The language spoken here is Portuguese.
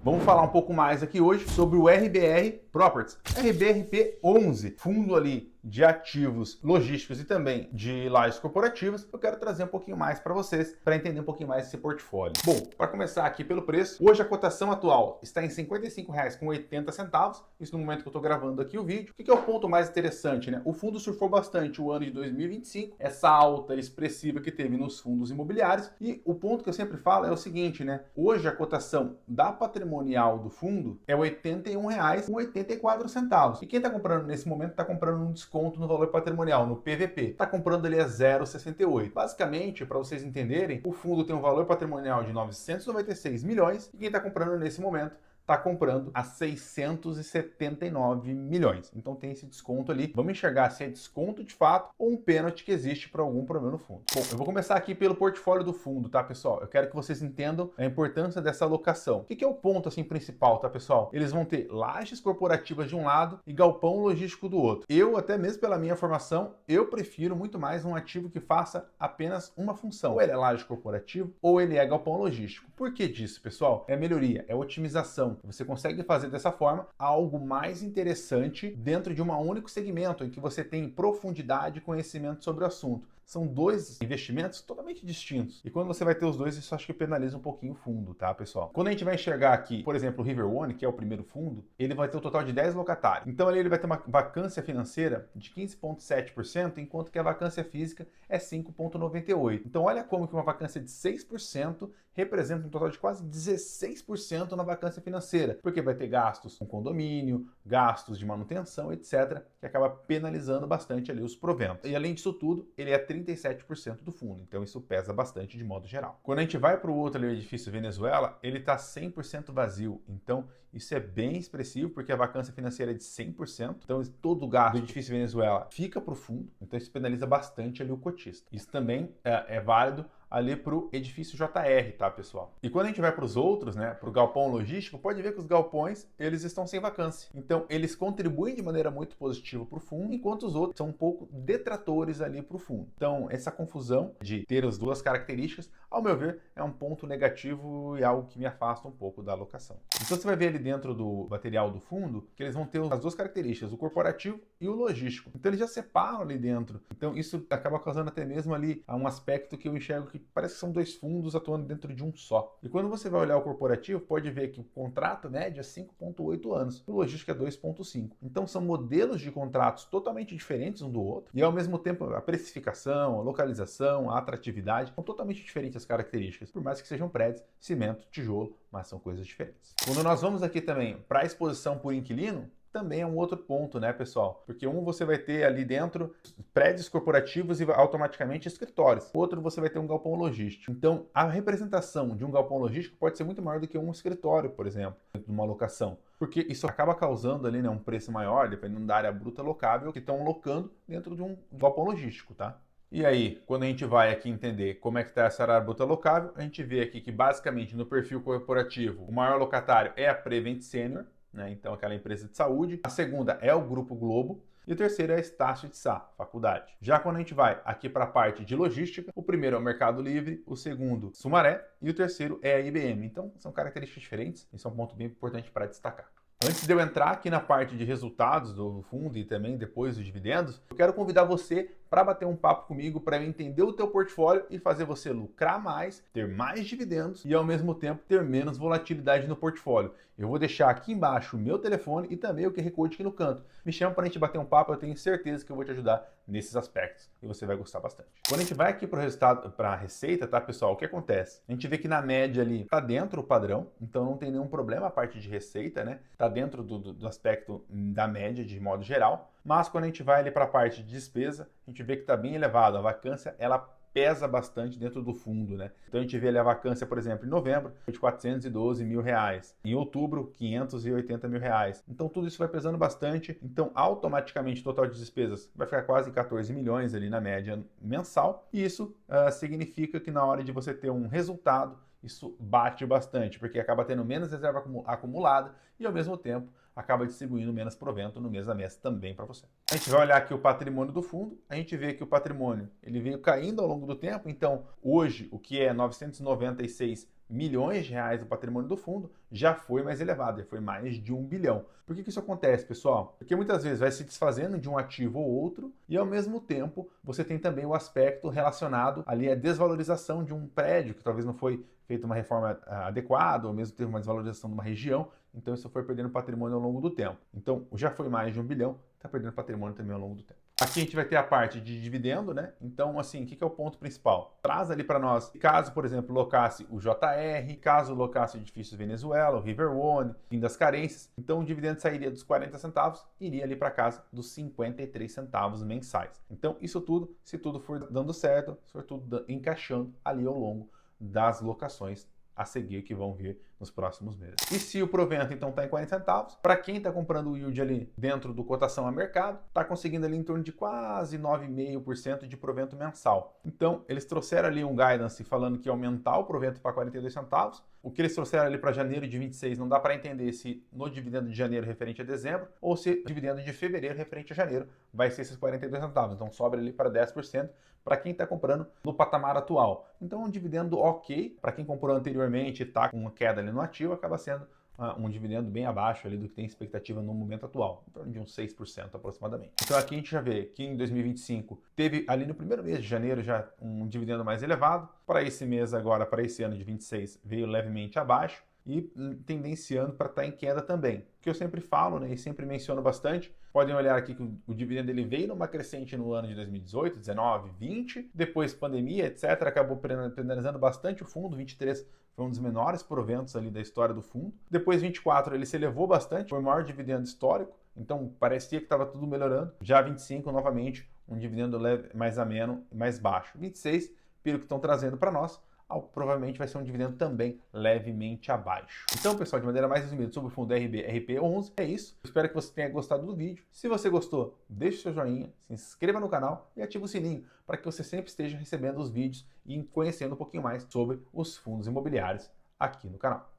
Vamos falar um pouco mais aqui hoje sobre o RBR Properties, RBRP11, fundo ali de ativos logísticos e também de lajes corporativas. Eu quero trazer um pouquinho mais para vocês, para entender um pouquinho mais esse portfólio. Bom, para começar aqui pelo preço, hoje a cotação atual está em R$ 55,80, isso no momento que eu estou gravando aqui o vídeo. O que é o ponto mais interessante, né? O fundo surfou bastante o ano de 2025, essa alta expressiva que teve nos fundos imobiliários, e o ponto que eu sempre falo é o seguinte, né? Hoje a cotação da patrimonial do fundo é R$ 81,84. E quem está comprando nesse momento está comprando um desconto no valor patrimonial, no PVP. Está comprando ali a 0,68. Basicamente, para vocês entenderem, o fundo tem um valor patrimonial de 996 milhões e quem está comprando nesse momento está comprando a 679 milhões. Então tem esse desconto ali. Vamos enxergar se é desconto de fato ou um pênalti que existe para algum problema no fundo. Bom, eu vou começar aqui pelo portfólio do fundo, tá, pessoal? Eu quero que vocês entendam a importância dessa alocação. O que é o ponto assim principal, tá, pessoal? Eles vão ter lajes corporativas de um lado e galpão logístico do outro. Eu, até mesmo pela minha formação, eu prefiro muito mais um ativo que faça apenas uma função. Ou ele é laje corporativo ou ele é galpão logístico. Por que disso, pessoal? É melhoria, é otimização. Você consegue fazer dessa forma algo mais interessante dentro de um único segmento em que você tem profundidade e conhecimento sobre o assunto. São dois investimentos totalmente distintos. E quando você vai ter os dois, isso acho que penaliza um pouquinho o fundo, tá, pessoal? Quando a gente vai enxergar aqui, por exemplo, o River One, que é o primeiro fundo, ele vai ter um total de 10 locatários. Então ali ele vai ter uma vacância financeira de 15,7%, enquanto que a vacância física é 5,98%. Então olha como que uma vacância de 6% representa um total de quase 16% na vacância financeira, porque vai ter gastos com condomínio, gastos de manutenção, etc., que acaba penalizando bastante ali os proventos. E além disso tudo, ele é 37% do fundo, então isso pesa bastante de modo geral. Quando a gente vai para o outro ali, o edifício Venezuela, ele está 100% vazio, então isso é bem expressivo, porque a vacância financeira é de 100%, então todo o gasto do edifício Venezuela fica para o fundo, então isso penaliza bastante ali o cotista. Isso também é válido ali para o edifício JR, tá, pessoal? E quando a gente vai para os outros, né, para o galpão logístico, pode ver que os galpões, eles estão sem vacância. Então, eles contribuem de maneira muito positiva para o fundo, enquanto os outros são um pouco detratores ali para o fundo. Então, essa confusão de ter as duas características, ao meu ver, é um ponto negativo e algo que me afasta um pouco da alocação. Então, você vai ver ali dentro do material do fundo que eles vão ter as duas características, o corporativo e o logístico. Então, eles já separam ali dentro. Então, isso acaba causando até mesmo ali um aspecto que eu enxergo que parece que são dois fundos atuando dentro de um só. E quando você vai olhar o corporativo, pode ver que o contrato médio é 5,8 anos, o logístico é 2,5. Então são modelos de contratos totalmente diferentes um do outro e ao mesmo tempo a precificação, a localização, a atratividade são totalmente diferentes as características, por mais que sejam prédios, cimento, tijolo, mas são coisas diferentes. Quando nós vamos aqui também para a exposição por inquilino, também é um outro ponto, né, pessoal? Porque você vai ter ali dentro prédios corporativos e automaticamente escritórios. Outro você vai ter um galpão logístico. Então, a representação de um galpão logístico pode ser muito maior do que um escritório, por exemplo, dentro de uma locação. Porque isso acaba causando ali, né, um preço maior, dependendo da área bruta locável, que estão locando dentro de um galpão logístico, tá? E aí, quando a gente vai aqui entender como é que está essa área bruta locável, a gente vê aqui que basicamente no perfil corporativo, o maior locatário é a Prevent Senior, né? Então, aquela empresa de saúde. A segunda é o Grupo Globo. E o terceiro é a Estácio de Sá, faculdade. Já quando a gente vai aqui para a parte de logística, o primeiro é o Mercado Livre, o segundo, Sumaré, e o terceiro é a IBM. Então, são características diferentes. Esse é um ponto bem importante para destacar. Antes de eu entrar aqui na parte de resultados do fundo e também depois dos dividendos, eu quero convidar você para bater um papo comigo, para eu entender o teu portfólio e fazer você lucrar mais, ter mais dividendos e ao mesmo tempo ter menos volatilidade no portfólio. Eu vou deixar aqui embaixo o meu telefone e também o QR Code aqui no canto. Me chama para a gente bater um papo, eu tenho certeza que eu vou te ajudar nesses aspectos e você vai gostar bastante. Quando a gente vai aqui para o resultado, para a receita, tá, pessoal? O que acontece? A gente vê que na média ali tá dentro o padrão, então não tem nenhum problema a parte de receita, né? Tá dentro do aspecto da média de modo geral, mas quando a gente vai ali para a parte de despesa, a gente vê que está bem elevado, a vacância ela pesa bastante dentro do fundo, né? Então a gente vê ali a vacância, por exemplo, em novembro foi de R$ 412 mil, em outubro R$ 580 mil. Então tudo isso vai pesando bastante, então automaticamente o total de despesas vai ficar quase 14 milhões ali na média mensal, e isso significa que na hora de você ter um resultado, isso bate bastante, porque acaba tendo menos reserva acumulada e ao mesmo tempo acaba distribuindo menos provento no mês a mês também para você. A gente vai olhar aqui o patrimônio do fundo, a gente vê que o patrimônio ele veio caindo ao longo do tempo, então hoje o que é 996 milhões de reais do patrimônio do fundo, já foi mais elevado, já foi mais de 1 bilhão. Por que isso acontece, pessoal? Porque muitas vezes vai se desfazendo de um ativo ou outro e, ao mesmo tempo, você tem também o aspecto relacionado ali à desvalorização de um prédio, que talvez não foi feita uma reforma adequada, ou mesmo teve uma desvalorização de uma região, então isso foi perdendo patrimônio ao longo do tempo. Então, já foi mais de 1 bilhão, está perdendo patrimônio também ao longo do tempo. Aqui a gente vai ter a parte de dividendo, né? Então, assim, o que é o ponto principal? Traz ali para nós, caso, por exemplo, locasse o JR, caso locasse o Edifícios Venezuela, o River One, fim das carências, então o dividendo sairia dos 40 centavos e iria ali para casa dos 53 centavos mensais. Então, isso tudo, se tudo for dando certo, se for tudo encaixando ali ao longo das locações a seguir que vão vir nos próximos meses. E se o provento então está em 40 centavos, para quem está comprando o yield ali dentro do cotação a mercado, está conseguindo ali em torno de quase 9,5% de provento mensal. Então, eles trouxeram ali um guidance falando que ia aumentar o provento para 42 centavos. O que eles trouxeram ali para janeiro de 26 não dá para entender se no dividendo de janeiro referente a dezembro ou se dividendo de fevereiro referente a janeiro vai ser esses 42 centavos. Então, sobra ali para 10% para quem está comprando no patamar atual. Então, um dividendo ok. Para quem comprou anteriormente e está com uma queda ali no ativo, acaba sendo um dividendo bem abaixo ali do que tem expectativa no momento atual, em torno de uns 6% aproximadamente. Então aqui a gente já vê que em 2025 teve ali no primeiro mês de janeiro já um dividendo mais elevado. Para esse mês agora, para esse ano de 26, veio levemente abaixo e tendenciando para estar em queda também. O que eu sempre falo, né, e sempre menciono bastante, podem olhar aqui que o dividendo ele veio numa crescente no ano de 2018, 19, 20, depois pandemia, etc, acabou penalizando bastante o fundo, 23 foi um dos menores proventos ali da história do fundo. Depois 24 ele se elevou bastante, foi o maior dividendo histórico, então parecia que estava tudo melhorando. Já 25 novamente um dividendo leve, mais ameno, mais baixo. 26, pelo que estão trazendo para nós, provavelmente vai ser um dividendo também levemente abaixo. Então, pessoal, de maneira mais resumida sobre o fundo RB RP11, é isso. Espero que você tenha gostado do vídeo. Se você gostou, deixe seu joinha, se inscreva no canal e ative o sininho para que você sempre esteja recebendo os vídeos e conhecendo um pouquinho mais sobre os fundos imobiliários aqui no canal.